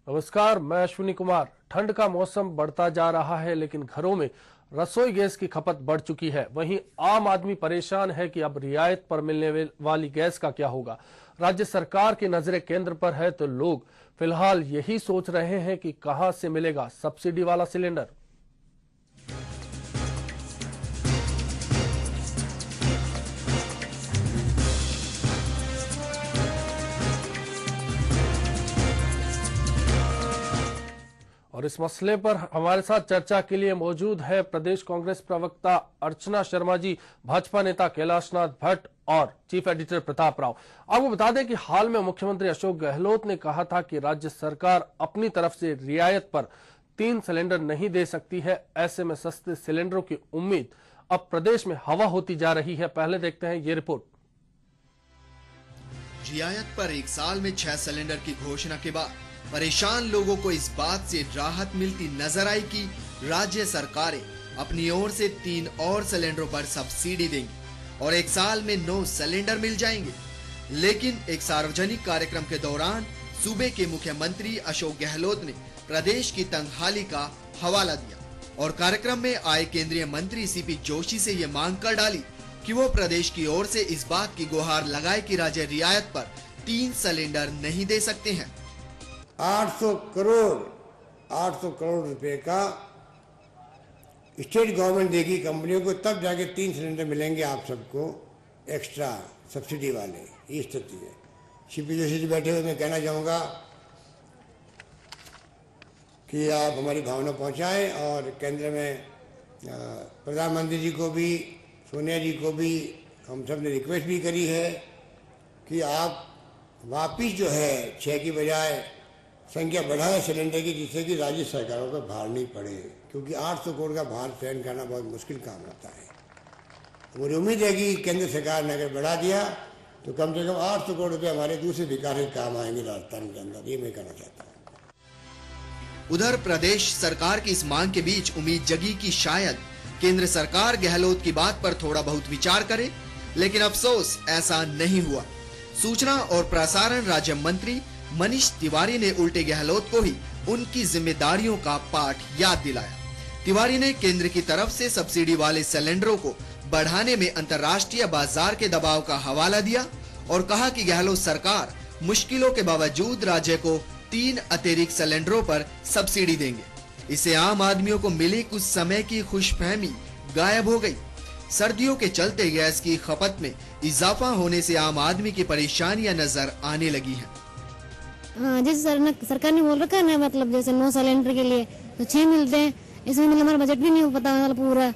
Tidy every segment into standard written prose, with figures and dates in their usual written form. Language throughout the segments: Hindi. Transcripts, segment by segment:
नमस्कार, मैं अश्विनी कुमार। ठंड का मौसम बढ़ता जा रहा है, लेकिन घरों में रसोई गैस की खपत बढ़ चुकी है। वहीं आम आदमी परेशान है कि अब रियायत पर मिलने वाली गैस का क्या होगा। राज्य सरकार की नजरें केंद्र पर है, तो लोग फिलहाल यही सोच रहे हैं कि कहां से मिलेगा सब्सिडी वाला सिलेंडर। और इस मसले पर हमारे साथ चर्चा के लिए मौजूद है प्रदेश कांग्रेस प्रवक्ता अर्चना शर्मा जी, भाजपा नेता कैलाशनाथ भट्ट और चीफ एडिटर प्रताप राव। आपको बता दें कि हाल में मुख्यमंत्री अशोक गहलोत ने कहा था कि राज्य सरकार अपनी तरफ से रियायत पर 3 सिलेंडर नहीं दे सकती है। ऐसे में सस्ते सिलेंडरों की उम्मीद अब प्रदेश में हवा होती जा रही है। पहले देखते हैं ये रिपोर्ट। रियायत पर 1 साल में 6 सिलेंडर की घोषणा के बाद परेशान लोगों को इस बात से राहत मिलती नजर आई कि राज्य सरकारें अपनी ओर से 3 और सिलेंडरों पर सब्सिडी देंगी और 1 साल में 9 सिलेंडर मिल जाएंगे। लेकिन एक सार्वजनिक कार्यक्रम के दौरान सूबे के मुख्यमंत्री अशोक गहलोत ने प्रदेश की तंगहाली का हवाला दिया और कार्यक्रम में आए केंद्रीय मंत्री सीपी जोशी से ये मांग कर डाली कि वो प्रदेश की ओर से इस बात की गुहार लगाए कि राज्य रियायत पर 3 सिलेंडर नहीं दे सकते हैं। 800 करोड़ रुपए का स्टेट गवर्नमेंट देगी कंपनियों को, तब जाके 3 सिलेंडर मिलेंगे आप सबको एक्स्ट्रा सब्सिडी वाले। ये स्थिति है। सीपी जोशी जी बैठे हुए, मैं कहना चाहूँगा कि आप हमारी भावना पहुँचाएं और केंद्र में प्रधानमंत्री जी को भी, सोनिया जी को भी हम सब ने रिक्वेस्ट भी करी है कि आप वापिस जो है 6 की बजाय संख्या बढ़ाए सिलेंडर की, जिससे कि राज्य सरकारों पर भार नहीं पड़े, क्योंकि 800 करोड़ का भार सहन करना बहुत मुश्किल काम होता है। मुझे उम्मीद है कि केंद्र सरकार ने अगर बढ़ा दिया तो कम से कम 800 करोड़ रुपये हमारे दूसरे विकास के काम आएंगे राजस्थान के अंदर। ये मैं कहना चाहता हूँ। उधर प्रदेश सरकार की इस मांग के बीच उम्मीद जगी कि शायद केंद्र सरकार गहलोत की बात पर थोड़ा बहुत विचार करे, लेकिन अफसोस ऐसा नहीं हुआ। सूचना और प्रसारण राज्य मंत्री मनीष तिवारी ने उल्टे गहलोत को ही उनकी जिम्मेदारियों का पाठ याद दिलाया। तिवारी ने केंद्र की तरफ से सब्सिडी वाले सिलेंडरों को बढ़ाने में अंतर्राष्ट्रीय बाजार के दबाव का हवाला दिया और कहा कि गहलोत सरकार मुश्किलों के बावजूद राज्य को 3 अतिरिक्त सिलेंडरों पर सब्सिडी देंगे। इससे आम आदमियों को मिली कुछ समय की खुशफहमी गायब हो गई। सर्दियों के चलते गैस की खपत में इजाफा होने से आम आदमी की परेशानियां नजर आने लगी हैं। हाँ, जैसे सरकार ने बोल रखा है ना, मतलब जैसे 9 सिलेंडर के लिए तो 6 मिलते हैं। इसमें मतलब हमारा बजट भी नहीं हो पाता मतलब पूरा,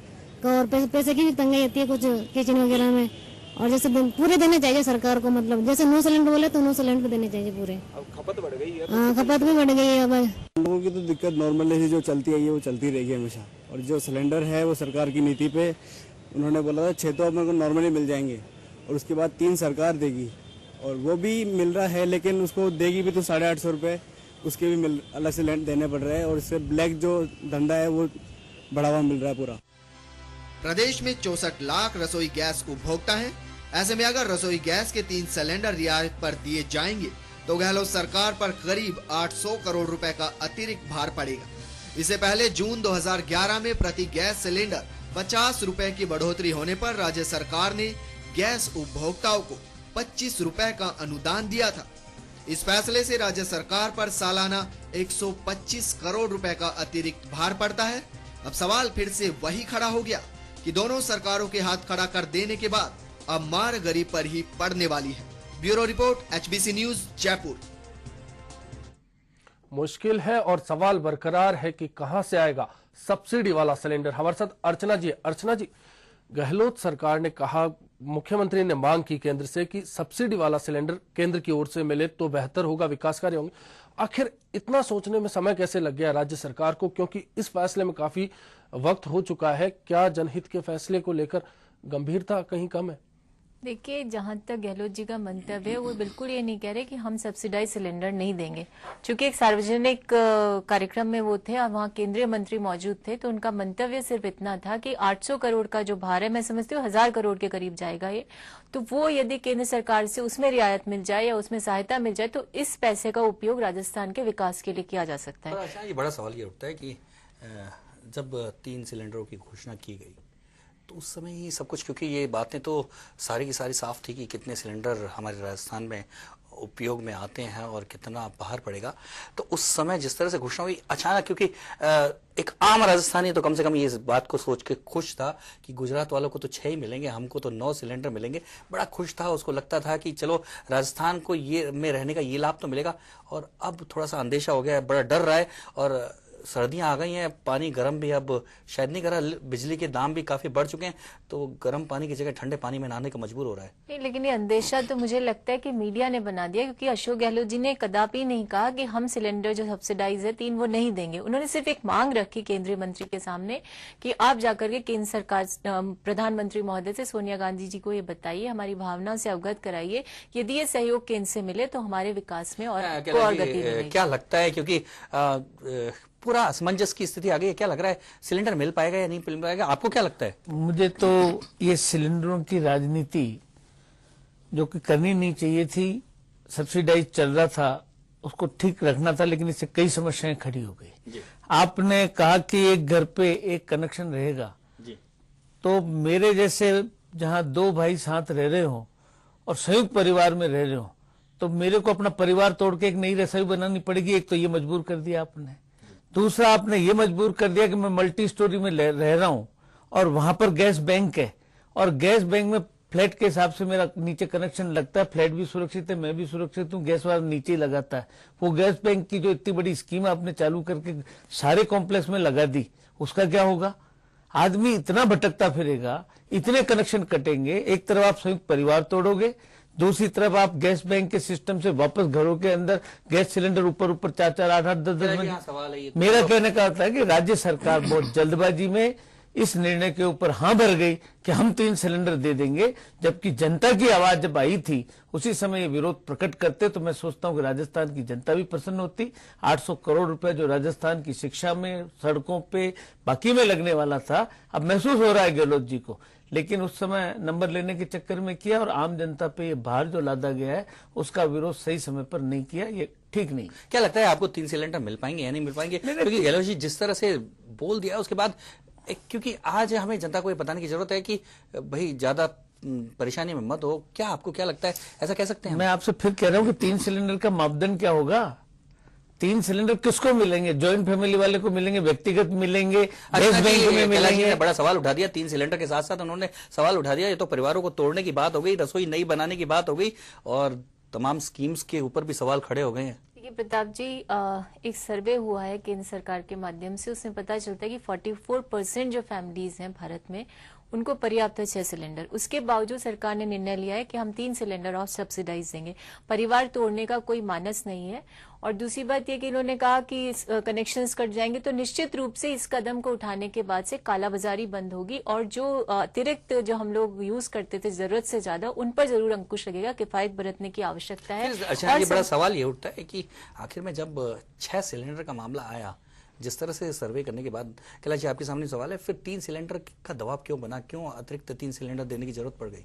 और पैसे की भी तंगी होती है कुछ किचन वगैरह में। और जैसे पूरे देने चाहिए सरकार को, मतलब जैसे 9 सिलेंडर बोले तो 9 सिलेंडर देने चाहिए पूरे। अब खपत बढ़ गई है। हाँ, खपत भी बढ़ गई है। अब लोगों की तो दिक्कत नॉर्मल जो चलती है वो चलती रहेगी हमेशा। और जो सिलेंडर है वो सरकार की नीति पे उन्होंने बोला था 6 तो अपने को नॉर्मली मिल जाएंगे और उसके बाद 3 सरकार देगी, और वो भी मिल रहा है, लेकिन उसको देगी भी तो 850 रुपये उसके भी अलग से देने पड़ रहे हैं और इससे ब्लैक जो धंधा है वो बढ़ावा मिल रहा है पूरा। प्रदेश में 64 लाख रसोई गैस उपभोक्ता हैं। ऐसे में अगर रसोई गैस के 3 सिलेंडर रियायत पर दिए जाएंगे तो गहलोत सरकार पर करीब 800 करोड़ रुपए का अतिरिक्त भार पड़ेगा। इससे पहले जून 2011 में प्रति गैस सिलेंडर 50 रुपए की बढ़ोतरी होने पर राज्य सरकार ने गैस उपभोक्ताओं को 25 रुपए का अनुदान दिया था। इस फैसले से राज्य सरकार पर सालाना 125 करोड़ रुपए का अतिरिक्त भार पड़ता है। अब सवाल फिर से वही खड़ा हो गया कि दोनों सरकारों के हाथ खड़ा कर देने के बाद अब मार गरीब पर ही पड़ने वाली है। Bureau report, HBC news, Jaipur. मुश्किल है और सवाल बरकरार है कि कहां से आएगा सब्सिडी वाला सिलेंडर। हमारे साथ अर्चना जी। अर्चना जी, गहलोत सरकार ने कहा, मुख्यमंत्री ने मांग की केंद्र से कि सब्सिडी वाला सिलेंडर केंद्र की ओर से मिले तो बेहतर होगा, विकास कार्य होंगे। आखिर इतना सोचने में समय कैसे लग गया राज्य सरकार को, क्योंकि इस फैसले में काफी वक्त हो चुका है। क्या जनहित के फैसले को लेकर गंभीरता कहीं कम है? देखिए, जहां तक गहलोत जी का मंतव्य है, वो बिल्कुल ये नहीं कह रहे कि हम सब्सिडाइज सिलेंडर नहीं देंगे। चूंकि एक सार्वजनिक कार्यक्रम में वो थे और वहां केंद्रीय मंत्री मौजूद थे, तो उनका मंतव्य सिर्फ इतना था कि 800 करोड़ का जो भार है, मैं समझती हूँ 1000 करोड़ के करीब जाएगा ये, तो वो यदि केंद्र सरकार से उसमें रियायत मिल जाए या उसमें सहायता मिल जाए, तो इस पैसे का उपयोग राजस्थान के विकास के लिए किया जा सकता है। अच्छा, ये बड़ा सवाल ये उठता है कि जब 3 सिलेंडरों की घोषणा की गई तो उस समय ही सब कुछ, क्योंकि ये बातें तो सारी की सारी साफ थी कि कितने सिलेंडर हमारे राजस्थान में उपयोग में आते हैं और कितना बाहर पड़ेगा, तो उस समय जिस तरह से घोषणा हुई अचानक, क्योंकि एक आम राजस्थानी तो कम से कम ये इस बात को सोच के खुश था कि गुजरात वालों को तो 6 ही मिलेंगे, हमको तो 9 सिलेंडर मिलेंगे, बड़ा खुश था। उसको लगता था कि चलो राजस्थान को ये में रहने का ये लाभ तो मिलेगा। और अब थोड़ा सा अंदेशा हो गया है, बड़ा डर रहा है, और सर्दियां आ गई हैं, पानी गर्म भी अब शायद नहीं कर रहा, बिजली के दाम भी काफी बढ़ चुके हैं, तो गर्म पानी की जगह ठंडे पानी में नहाने को मजबूर हो रहा है। नहीं, लेकिन ये अंदेशा तो मुझे लगता है कि मीडिया ने बना दिया, क्योंकि अशोक गहलोत जी ने कदापि नहीं कहा कि हम सिलेंडर जो सब्सिडाइज है 3 वो नहीं देंगे। उन्होंने सिर्फ एक मांग रखी केंद्रीय मंत्री के सामने कि आप जाकर के केंद्र सरकार प्रधानमंत्री महोदय से, सोनिया गांधी जी को ये बताइए, हमारी भावना से अवगत कराइए, यदि ये सहयोग केंद्र से मिले तो हमारे विकास में और गति मिलेगी। क्या लगता है, क्योंकि पूरा असमंजस की स्थिति आ गई है, क्या लग रहा है सिलेंडर मिल पाएगा या नहीं मिल पाएगा, आपको क्या लगता है? मुझे तो ये सिलेंडरों की राजनीति जो कि करनी नहीं चाहिए थी, सब्सिडाइज चल रहा था, उसको ठीक रखना था, लेकिन इससे कई समस्याएं खड़ी हो गई। आपने कहा कि एक घर पे एक कनेक्शन रहेगा जी। तो मेरे जैसे जहां 2 भाई साथ रह रहे हो और संयुक्त परिवार में रह रहे हो, तो मेरे को अपना परिवार तोड़ के एक नई रसोई बनानी पड़ेगी। एक तो ये मजबूर कर दिया आपने, दूसरा आपने ये मजबूर कर दिया कि मैं मल्टी स्टोरी में रह रहा हूं और वहां पर गैस बैंक है, और गैस बैंक में फ्लैट के हिसाब से मेरा नीचे कनेक्शन लगता है, फ्लैट भी सुरक्षित है, मैं भी सुरक्षित हूँ, गैस वाला नीचे ही लगाता है। वो गैस बैंक की जो इतनी बड़ी स्कीम आपने चालू करके सारे कॉम्प्लेक्स में लगा दी, उसका क्या होगा? आदमी इतना भटकता फिरेगा, इतने कनेक्शन कटेंगे। एक तरफ आप संयुक्त परिवार तोड़ोगे, दूसरी तरफ आप गैस बैंक के सिस्टम से वापस घरों के अंदर गैस सिलेंडर ऊपर 4-4, 8-8, 10-10 मेरा कहने का अर्थ है कि राज्य सरकार बहुत जल्दबाजी में इस निर्णय के ऊपर हाँ भर गई कि हम 3 सिलेंडर दे देंगे, जबकि जनता की आवाज जब आई थी उसी समय ये विरोध प्रकट करते, तो मैं सोचता हूं कि राजस्थान की जनता भी प्रसन्न होती। 800 करोड़ रुपए जो राजस्थान की शिक्षा में, सड़कों पे, बाकी में लगने वाला था, अब महसूस हो रहा है गहलोत जी को, लेकिन उस समय नंबर लेने के चक्कर में किया, और आम जनता पे ये भार जो लादा गया है उसका विरोध सही समय पर नहीं किया, ये ठीक नहीं। क्या लगता है आपको 3 सिलेंडर मिल पाएंगे या नहीं मिल पाएंगे? क्योंकि गहलोत जी जिस तरह से बोल दिया उसके बाद, क्योंकि आज हमें जनता को ये बताने की जरूरत है कि भाई ज्यादा परेशानी में मत हो। क्या आपको क्या लगता है, ऐसा कह सकते हैं? मैं आपसे फिर कह रहा हूं कि 3 सिलेंडर का मापदंड क्या होगा? 3 सिलेंडर किसको मिलेंगे? जॉइंट फैमिली वाले को मिलेंगे, व्यक्तिगत मिलेंगे, गैस बैंक में मिलेंगे? बड़ा सवाल उठा दिया 3 सिलेंडर के साथ साथ उन्होंने सवाल उठा दिया, ये तो परिवारों को तोड़ने की बात हो गई, रसोई नई बनाने की बात हो गई, और तमाम स्कीम्स के ऊपर भी सवाल खड़े हो गए हैं। प्रताप जी, एक सर्वे हुआ है केंद्र सरकार के माध्यम से, उसमें पता चलता है कि 44% जो फैमिलीज हैं भारत में, उनको पर्याप्त है 6 सिलेंडर। उसके बावजूद सरकार ने निर्णय लिया है कि हम 3 सिलेंडर और सब्सिडाइज देंगे। परिवार तोड़ने का कोई मानस नहीं है। और दूसरी बात यह कि इन्होंने कहा कि कनेक्शंस कट जाएंगे, तो निश्चित रूप से इस कदम को उठाने के बाद से कालाबाजारी बंद होगी, और जो अतिरिक्त जो हम लोग यूज करते थे जरूरत से ज्यादा, उन पर जरूर अंकुश लगेगा। किफायत बरतने की आवश्यकता है। अच्छा, ये बड़ा सवाल ये उठता है कि आखिर में जब 6 सिलेंडर का मामला आया, जिस तरह से सर्वे करने के बाद, कैलाश जी आपके सामने सवाल है, फिर 3 सिलेंडर का दबाव क्यों बना, क्यों अतिरिक्त 3 सिलेंडर देने की जरूरत पड़ गई?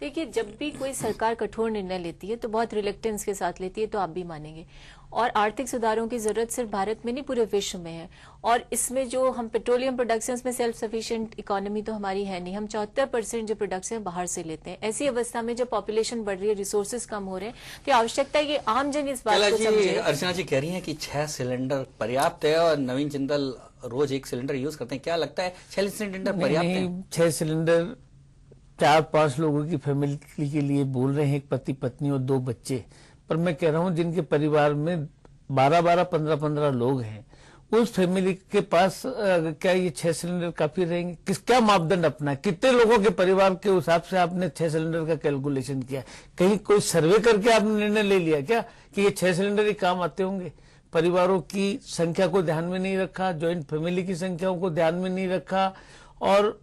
देखिए, जब भी कोई सरकार कठोर निर्णय लेती है तो बहुत रिलेक्टेंस के साथ लेती है, तो आप भी मानेंगे। और आर्थिक सुधारों की जरूरत सिर्फ भारत में नहीं, पूरे विश्व में है। और इसमें जो हम पेट्रोलियम प्रोडक्शन में सेल्फ सफिशिएंट इकोनॉमी तो हमारी है नहीं, हम 74% जो प्रोडक्शन बाहर से लेते हैं। ऐसी अवस्था में जब पॉपुलेशन बढ़ रही है, रिसोर्सेज कम हो रहे हैं, तो आवश्यकता है कि आमजन इस बात को समझे। अर्चना जी कह रही है कि 6 सिलेंडर पर्याप्त है, और नवीन जिंदल रोज 1 सिलेंडर यूज करते हैं। क्या लगता है 6 सिलेंडर पर्याप्त है? 6 सिलेंडर 4-5 लोगों की फैमिली के लिए बोल रहे हैं, एक पति पत्नी और 2 बच्चे। पर मैं कह रहा हूं जिनके परिवार में 12-12, 15-15 लोग हैं, उस फैमिली के पास क्या ये 6 सिलेंडर काफी रहेंगे? क्या मापदंड अपना, कितने लोगों के परिवार के हिसाब से आपने 6 सिलेंडर का कैलकुलेशन किया? कहीं कोई सर्वे करके आपने निर्णय ले लिया क्या कि ये 6 सिलेंडर ही काम आते होंगे? परिवारों की संख्या को ध्यान में नहीं रखा, ज्वाइंट फैमिली की संख्याओं को ध्यान में नहीं रखा, और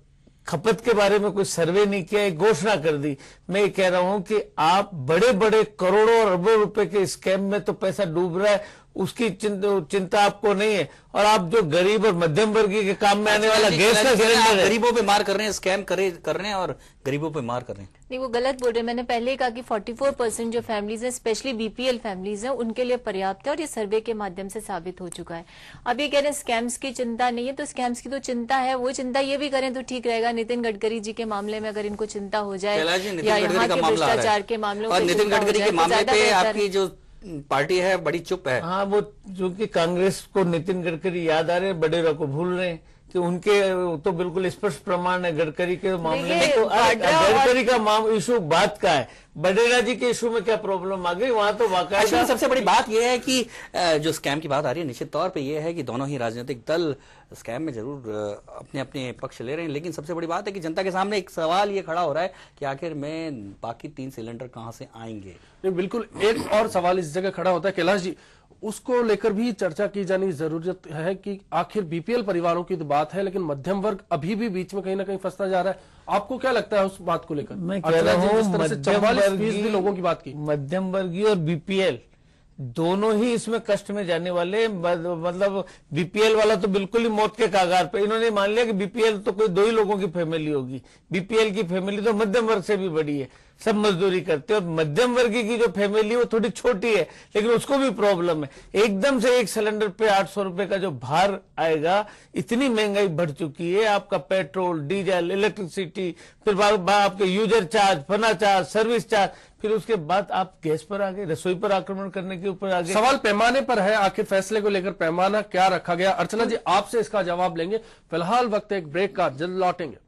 खपत के बारे में कोई सर्वे नहीं किया, एक घोषणा कर दी। मैं ये कह रहा हूं कि आप बड़े बड़े करोड़ों और अरबों रुपए के स्कैम में तो पैसा डूब रहा है, उसकी चिंता आपको नहीं है। और आप जो गरीब और मध्यम वर्गीय के काम में आने वाला गैस का सिलेंडर है, गरीबों पे मार कर रहे हैं, स्कैम कर रहे हैं और गरीबों पे मार कर रहे हैं। नहीं, वो गलत बोल रहे हैं। मैंने पहले ही कहा कि 44% जो फैमिलीज हैं, स्पेशली बीपीएल फैमिलीज हैं, उनके लिए पर्याप्त है और ये सर्वे के माध्यम से साबित हो चुका है। अब ये कह रहे हैं स्कैम्स की चिंता नहीं है, तो स्कैम्स की तो चिंता है, वो चिंता ये भी करें तो ठीक रहेगा। नितिन गडकरी जी के मामले में अगर इनको चिंता हो जाए या यहाँ के भ्रष्टाचार के मामलों और नितिन गडकरी के मामले पे आपकी जो पार्टी है बड़ी चुप है। हाँ, वो जो कि कांग्रेस को नितिन गडकरी याद आ रहे हैं, बडेरा को भूल रहे हैं कि उनके तो बिल्कुल स्पष्ट प्रमाण है गडकरी के मामले में। तो गडकरी का इशू बात का है, बडेरा जी के इशू में क्या प्रॉब्लम आ गई? वहां तो वाकई सबसे बड़ी बात यह है कि जो स्कैम की बात आ रही है, निश्चित तौर पे यह है कि दोनों ही राजनीतिक दल स्कैम में जरूर अपने अपने पक्ष ले रहे हैं, लेकिन सबसे बड़ी बात है कि जनता के सामने एक सवाल ये खड़ा हो रहा है कि आखिर में बाकी 3 सिलेंडर कहां से आएंगे। बिल्कुल, एक और सवाल इस जगह खड़ा होता है कैलाश जी, उसको लेकर भी चर्चा की जानी जरूरत है कि आखिर बीपीएल परिवारों की तो बात है, लेकिन मध्यम वर्ग अभी भी बीच में कहीं ना कहीं फंसता जा रहा है। आपको क्या लगता है उस बात को लेकर? मैं कह रहा हूँ लोगों की बात की, मध्यम वर्गीय और बीपीएल दोनों ही इसमें कष्ट में जाने वाले। मतलब बीपीएल वाला तो बिल्कुल ही मौत के कागार पे। इन्होंने मान लिया कि बीपीएल तो कोई 2 ही लोगों की फैमिली होगी, बीपीएल की फैमिली तो मध्यम वर्ग से भी बड़ी है, सब मजदूरी करते हैं। और मध्यम वर्गीय की जो फैमिली है वो थोड़ी छोटी है, लेकिन उसको भी प्रॉब्लम है। एकदम से एक सिलेंडर पे 800 रुपए का जो भार आएगा, इतनी महंगाई बढ़ चुकी है। आपका पेट्रोल, डीजल, इलेक्ट्रिसिटी, फिर आपके यूजर चार्ज, फना चार्ज, सर्विस चार्ज, फिर उसके बाद आप गैस पर आ गए, रसोई पर आक्रमण करने के ऊपर आ गए। सवाल पैमाने पर है, आखिर फैसले को लेकर पैमाना क्या रखा गया? अर्चना जी आपसे इसका जवाब लेंगे। फिलहाल वक्त एक ब्रेक का, जल्द लौटेंगे।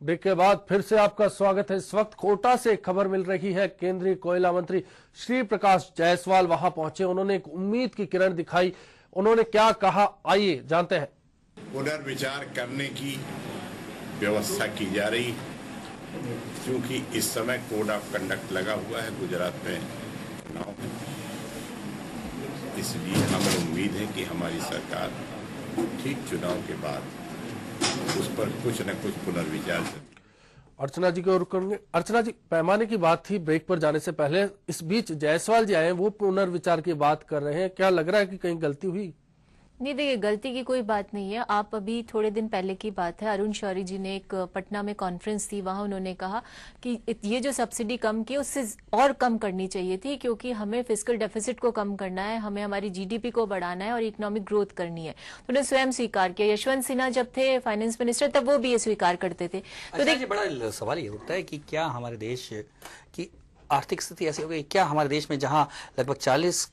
ब्रेक के बाद फिर से आपका स्वागत है। इस वक्त कोटा से खबर मिल रही है, केंद्रीय कोयला मंत्री श्री प्रकाश जायसवाल वहां पहुंचे। उन्होंने एक उम्मीद की किरण दिखाई। उन्होंने क्या कहा, आइए जानते हैं। पुनर्विचार करने की व्यवस्था की जा रही, क्योंकि इस समय कोड ऑफ कंडक्ट लगा हुआ है गुजरात में चुनाव में, इसलिए हमें उम्मीद है कि हमारी सरकार ठीक चुनाव के बाद उस पर कुछ न कुछ पुनर्विचार। अर्चना जी को रुकेंगे। अर्चना जी, पैमाने की बात थी ब्रेक पर जाने से पहले, इस बीच जायसवाल जी आए, वो पुनर्विचार की बात कर रहे हैं। क्या लग रहा है कि कहीं गलती हुई? नहीं, देखिए गलती की कोई बात नहीं है। आप अभी थोड़े दिन पहले की बात है, अरुण शौरी जी ने एक पटना में कॉन्फ्रेंस थी, वहां उन्होंने कहा कि ये जो सब्सिडी कम की उससे और कम करनी चाहिए थी, क्योंकि हमें फिस्कल डेफिसिट को कम करना है, हमें हमारी जीडीपी को बढ़ाना है और इकोनॉमिक ग्रोथ करनी है। तो उन्होंने स्वयं स्वीकार किया। यशवंत सिन्हा जब थे फाइनेंस मिनिस्टर, तब वो भी ये स्वीकार करते थे। तो देखिए, बड़ा सवाल ये उठता है कि क्या हमारे देश की आर्थिक स्थिति ऐसी हो गई, क्या हमारे देश में जहां लगभग 40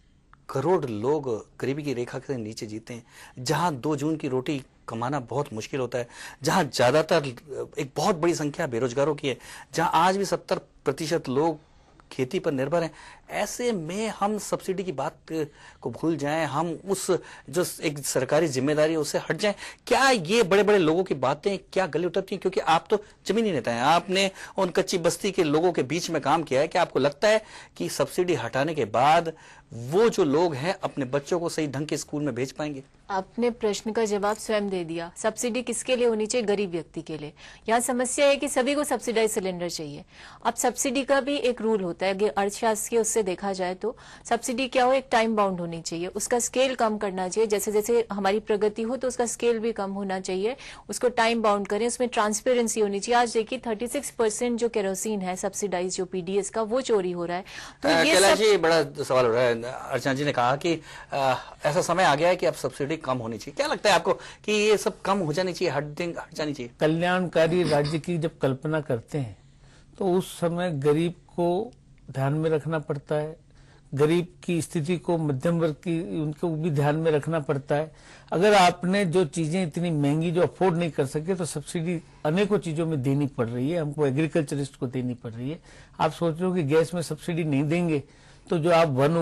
करोड़ लोग गरीबी की रेखा से नीचे जीते हैं, जहां 2 जून की रोटी कमाना बहुत मुश्किल होता है, जहां ज्यादातर एक बहुत बड़ी संख्या बेरोजगारों की है, जहां आज भी 70% लोग खेती पर निर्भर हैं, ऐसे में हम सब्सिडी की बात को भूल जाएं, हम उस जो एक सरकारी जिम्मेदारी है उससे हट जाएं? क्या ये बड़े बड़े लोगों की बातें क्या गले उतरती हैं? क्योंकि आप तो जमीनी नेता हैं, आपने उन कच्ची बस्ती के लोगों के बीच में काम किया है। क्या आपको लगता है कि सब्सिडी हटाने के बाद वो जो लोग हैं अपने बच्चों को सही ढंग के स्कूल में भेज पाएंगे? आपने प्रश्न का जवाब स्वयं दे दिया। सब्सिडी किसके लिए होनी चाहिए? गरीब व्यक्ति के लिए। यहाँ समस्या है कि सभी को सब्सिडाइज सिलेंडर चाहिए। अब सब्सिडी का भी एक रूल होता है, अर्थशास्त्र के उससे देखा जाए तो सब्सिडी क्या हो, एक टाइम बाउंड होनी चाहिए, उसका स्केल कम करना चाहिए। जैसे जैसे हमारी प्रगति हो तो उसका स्केल भी कम होना चाहिए, उसको टाइम बाउंड करें, उसमें ट्रांसपेरेंसी होनी चाहिए। आज देखिए 36% जो केरोसिन है सब्सिडाइज, जो पीडीएस का, वो चोरी हो रहा है। तो ये बड़ा सवाल हो रहा है। अर्चना जी ने कहा कि ऐसा समय आ गया है कि अब सब्सिडी कम होनी चाहिए। क्या लगता है आपको कि ये सब कम हो जानी चाहिए, हट जानी चाहिए? कल्याणकारी राज्य की जब कल्पना करते हैं तो उस समय गरीब को ध्यान में रखना पड़ता है, गरीब की स्थिति को, मध्यम वर्ग की, उनको भी ध्यान में रखना पड़ता है। अगर आपने जो चीजें इतनी महंगी जो अफोर्ड नहीं कर सके तो सब्सिडी अनेकों चीजों में देनी पड़ रही है, हमको एग्रीकल्चरिस्ट को देनी पड़ रही है। आप सोच रहे हो कि गैस में सब्सिडी नहीं देंगे तो जो आप वन